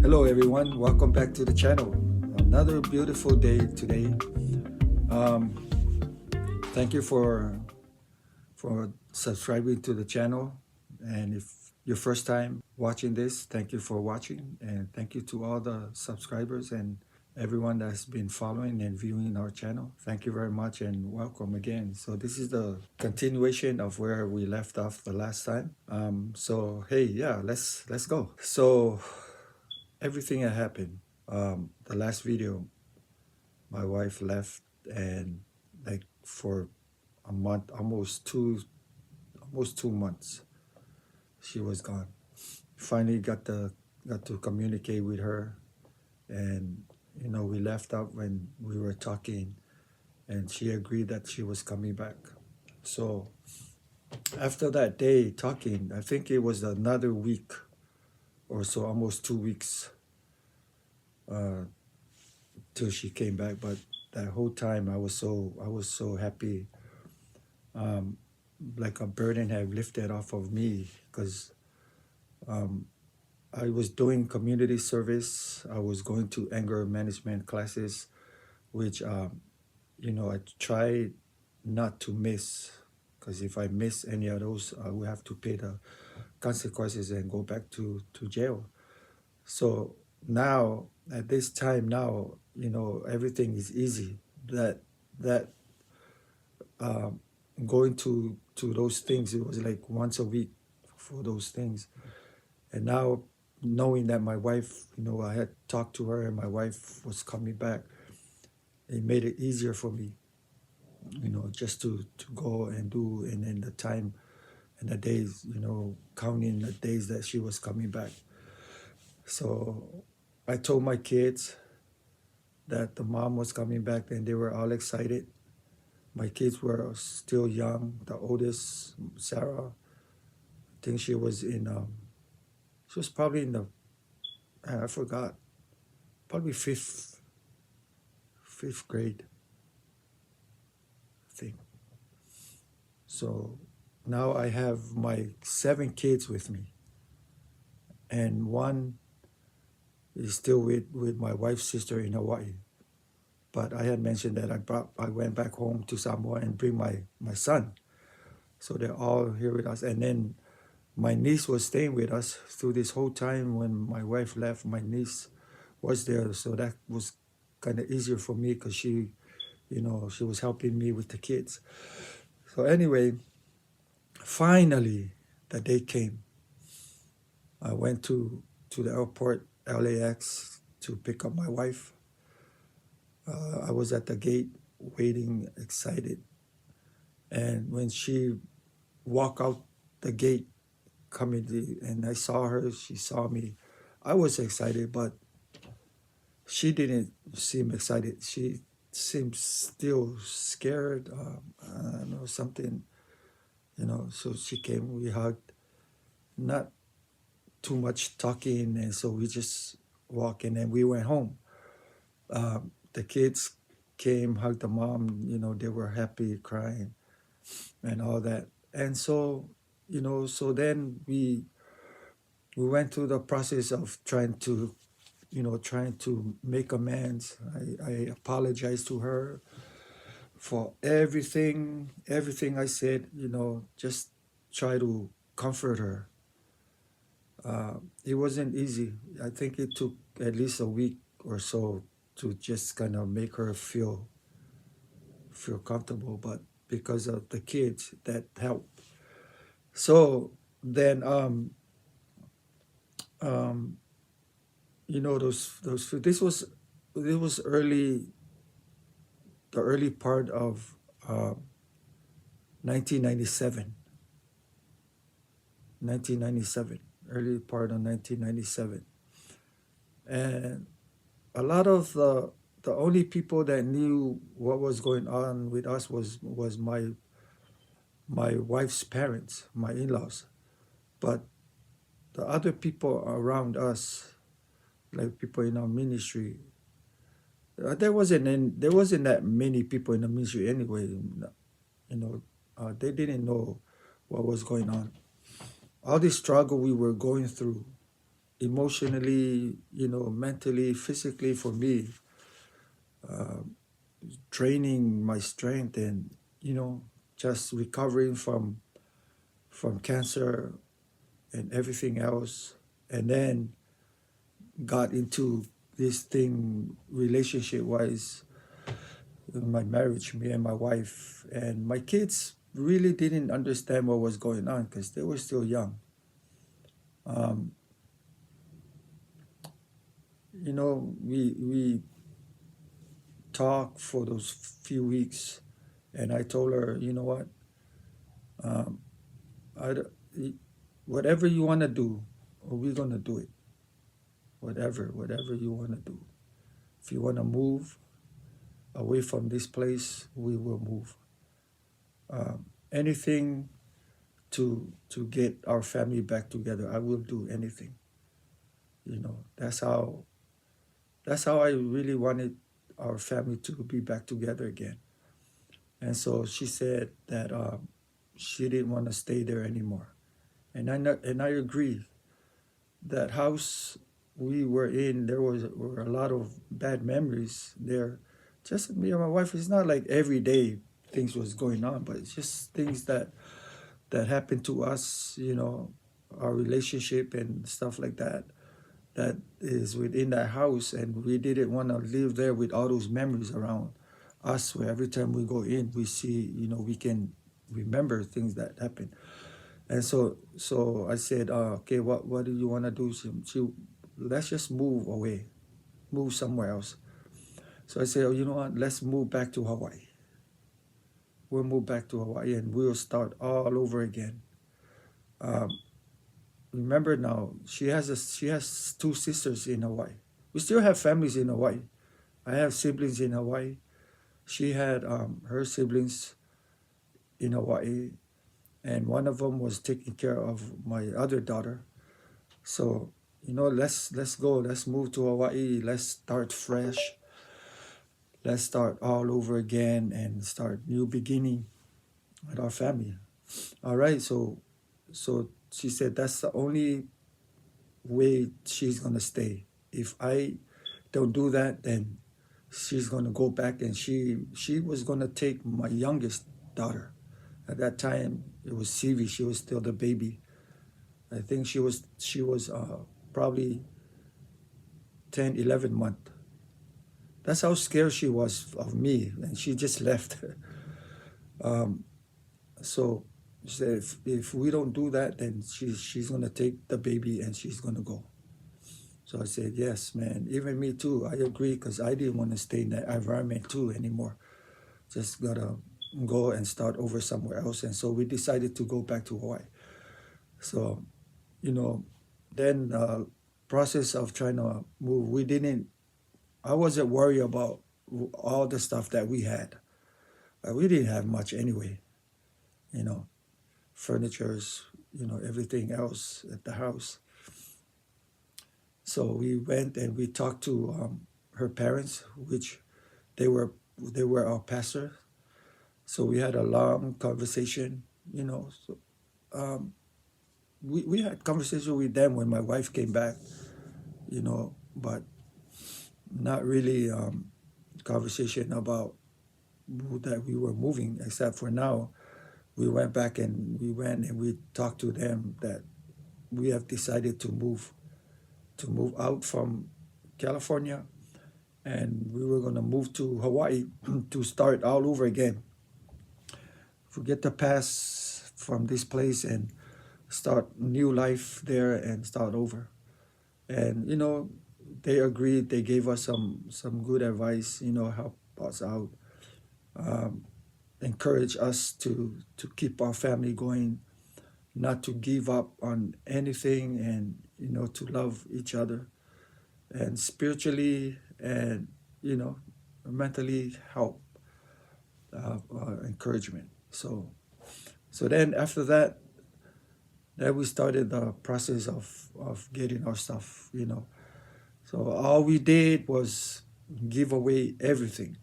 Hello everyone, welcome back to the channel. Another beautiful day today. Um, Thank you for subscribing to the channel. And if your first time watching this, thank you for watching, and thank you to all the subscribers and everyone that's been following and viewing our channel. Thank you very much and welcome again. So this is the continuation of where we left off the last time. So hey, yeah, let's go. So everything that happened. The last video, my wife left, and like for a month, almost 2 months, she was gone. Finally got to communicate with her, and we left out when we were talking, and she agreed that she was coming back. So after that day talking, I think it was another week or so, almost 2 weeks, till she came back. But that whole time I was so happy, like a burden had lifted off of me, because I was doing community service. I was going to anger management classes, which I try not to miss, because if I miss any of those, I will have to pay the consequences and go back to jail. So now, at this time now, everything is easy. That going to those things, it was like once a week for those things. And now, knowing that my wife, I had talked to her and my wife was coming back, it made it easier for me, just to go and do. And then the time and the days, counting the days that she was coming back. So I told my kids that the mom was coming back, and they were all excited. My kids were still young. The oldest, Sarah, I think she was probably in the, I forgot, probably fifth grade, I think. So now I have my 7 kids with me, and one is still with my wife's sister in Hawaii. But I had mentioned that I went back home to Samoa and bring my son. So they're all here with us. And then my niece was staying with us through this whole time. When my wife left, my niece was there. So that was kind of easier for me, because she was helping me with the kids. So anyway, finally, the day came. I went to the airport, LAX, to pick up my wife. I was at the gate waiting, excited. And when she walked out the gate, and I saw her, she saw me, I was excited, but she didn't seem excited. She seemed still scared. I don't know, something, so she came, we hugged, not too much talking, and so we just walked, and then we went home. The kids came, hugged the mom, they were happy, crying, and all that. And so, so then we went through the process of trying to make amends. I apologized to her for everything I said, just try to comfort her. It wasn't easy. I think it took at least a week or so to just kind of make her feel comfortable, but because of the kids, that helped. So then those this was early, the early part of 1997, early part of 1997. And a lot of the only people that knew what was going on with us was my wife's parents, my in-laws. But the other people around us, like people in our ministry, there wasn't that many people in the ministry anyway. They didn't know what was going on. All this struggle we were going through, emotionally, mentally, physically for me, uh, training my strength and, you know, just recovering from cancer and everything else. And then got into this thing relationship wise in my marriage, me and my wife. And my kids really didn't understand what was going on because they were still young. Um, we talked for those few weeks, and I told her, you know what, um, whatever you want to do, we're gonna do it. Whatever you want to do. If you want to move away from this place, we will move. Anything to get our family back together, I will do anything. That's how I really wanted our family to be back together again. And so she said that she didn't want to stay there anymore. And I agree. That house we were in, were a lot of bad memories there. Just me and my wife. It's not like every day things was going on, but it's just things that happened to us. Our relationship and stuff like that. That is within that house, and we didn't want to live there with all those memories around us. Where every time we go in, we see, we can remember things that happened. And so I said, okay, what do you want to do? Let's just move away, move somewhere else. So I said, oh, you know what? Let's move back to Hawaii. We'll move back to Hawaii and we'll start all over again. Um, Remember now, she has two sisters in Hawaii. We still have families in Hawaii. I have siblings in Hawaii. She had her siblings in Hawaii, and one of them was taking care of my other daughter. So, let's go. Let's move to Hawaii. Let's start fresh. Let's start all over again and start new beginning with our family. All right. So she said that's the only way she's gonna stay. If I don't do that, then she's gonna go back, and she was gonna take my youngest daughter. At that time, it was Sivi. She was still the baby. I think she was probably 10, 11 months. That's how scared she was of me, and she just left. um, so she said, if we don't do that, then she's gonna take the baby and she's gonna go. So I said, yes, man. Even me too. I agree because I didn't want to stay in that environment too anymore. Just gotta go and start over somewhere else. And so we decided to go back to Hawaii. So, you know, then process of trying to move, we didn't. I wasn't worried about all the stuff that we had. We didn't have much anyway. You know, furnitures, everything else at the house. So we went and we talked to her parents, which they were they were our pastor. So we had a long conversation. So um, we had conversation with them when my wife came back. But not really conversation about that we were moving, except for now we went back and we talked to them that we have decided to move out from California, and we were going to move to Hawaii to start all over again. Forget the past from this place and start new life there and start over. And they agreed. They gave us some good advice. Help us out, um, encourage us to keep our family going, not to give up on anything, and to love each other, and spiritually and mentally help, encouragement. So then after that, then we started the process of getting our stuff. So all we did was give away everything.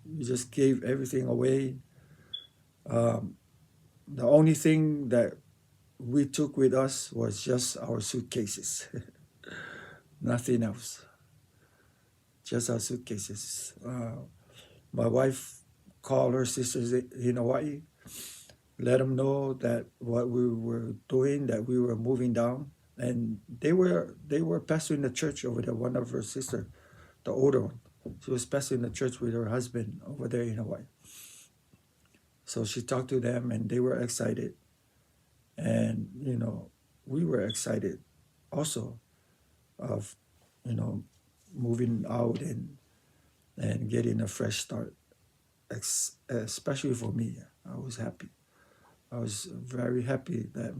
We just gave everything away. Um, the only thing that we took with us was just our suitcases. nothing else, just our suitcases. My wife called her sisters in Hawaii, let them know that what we were doing, that we were moving down, and they were pastoring the church over there. One of her sister, the older one, she was pastoring the church with her husband over there in Hawaii. So she talked to them, and they were excited, and we were excited also of moving out and getting a fresh start. Especially for me, I was happy. I was very happy that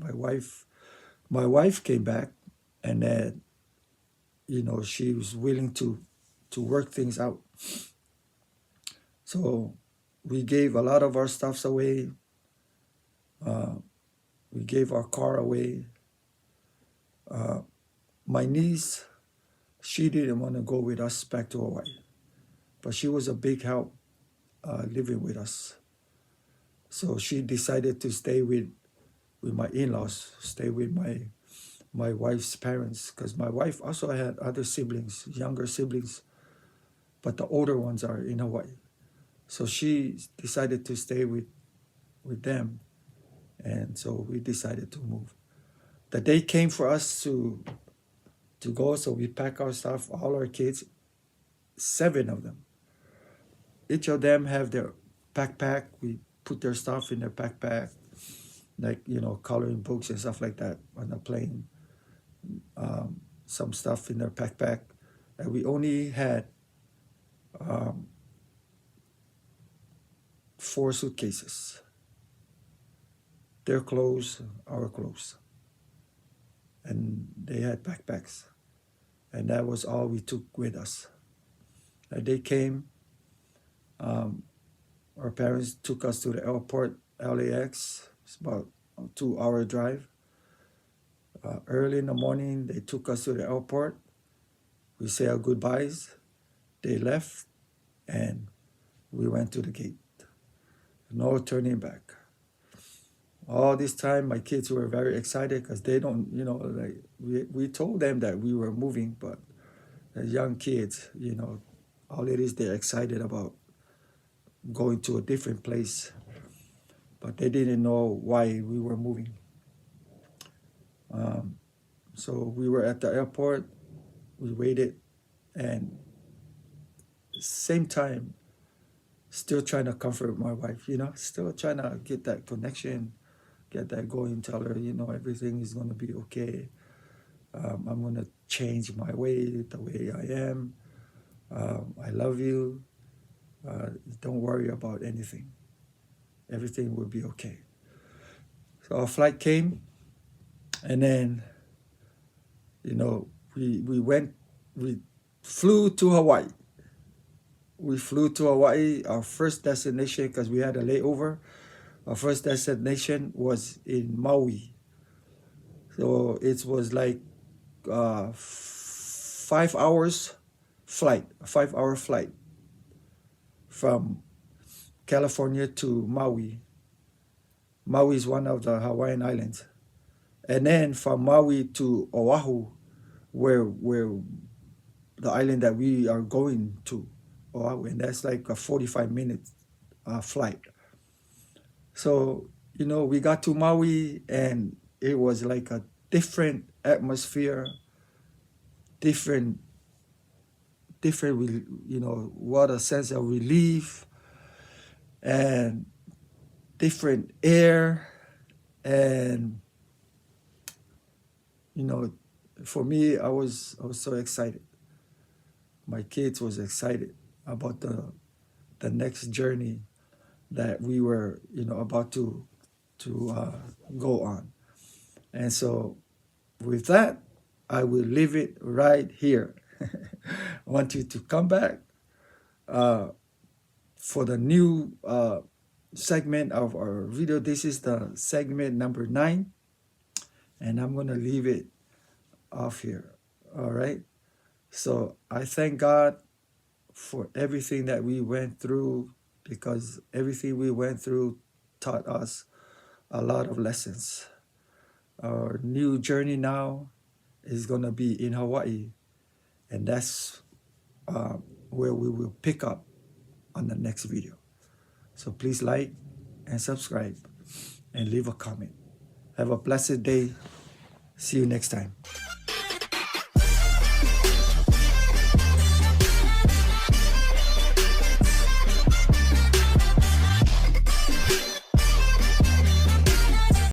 my wife came back, and that she was willing to work things out. So we gave a lot of our stuffs away. Uh, we gave our car away. Uh, my niece, she didn't want to go with us back to Hawaii, but she was a big help living with us. So she decided to stay with my in-laws, stay with my wife's parents, because my wife also had other siblings, younger siblings, but the older ones are in Hawaii. So she decided to stay with them, and so we decided to move. The day came for us to go, so we pack our stuff, all our kids, 7 of them. Each of them have their backpack. We put their stuff in their backpack, like coloring books and stuff like that on the plane. Some stuff in their backpack, and we only had 4 suitcases. Their clothes, our clothes, and they had backpacks, and that was all we took with us. And they came. Our parents took us to the airport, LAX. It's about a 2-hour drive. Early in the morning, they took us to the airport. We say our goodbyes. They left, and we went to the gate. No turning back. All this time, my kids were very excited because they don't, like we told them that we were moving, but the young kids, all it is, they're excited about going to a different place, but they didn't know why we were moving. So we were at the airport, we waited, and same time, still trying to comfort my wife, still trying to get that connection, get that going, tell her, everything is going to be okay. I'm going to change my way, the way I am. I love you. Don't worry about anything. Everything will be okay. So our flight came, and then, we flew to Hawaii. We flew to Hawaii, our first destination, because we had a layover. Our first destination was in Maui. So it was like 5 hours flight, a 5-hour flight from California to Maui. Maui is one of the Hawaiian islands. And then from Maui to Oahu, where the island that we are going to, Oahu, and that's like a 45-minute flight. So, we got to Maui, and it was like a different atmosphere, different, what a sense of relief, and different air, and for me, I was so excited. My kids was excited about the next journey that we were about to go on. And so with that, I will leave it right here. I want you to come back for the new segment of our video. This is the segment number 9, and I'm going to leave it off here. All right. So I thank God for everything that we went through, because everything we went through taught us a lot of lessons. Our new journey now is going to be in Hawaii, And that's where we will pick up on the next video. So please like and subscribe and leave a comment. Have a blessed day. See you next time.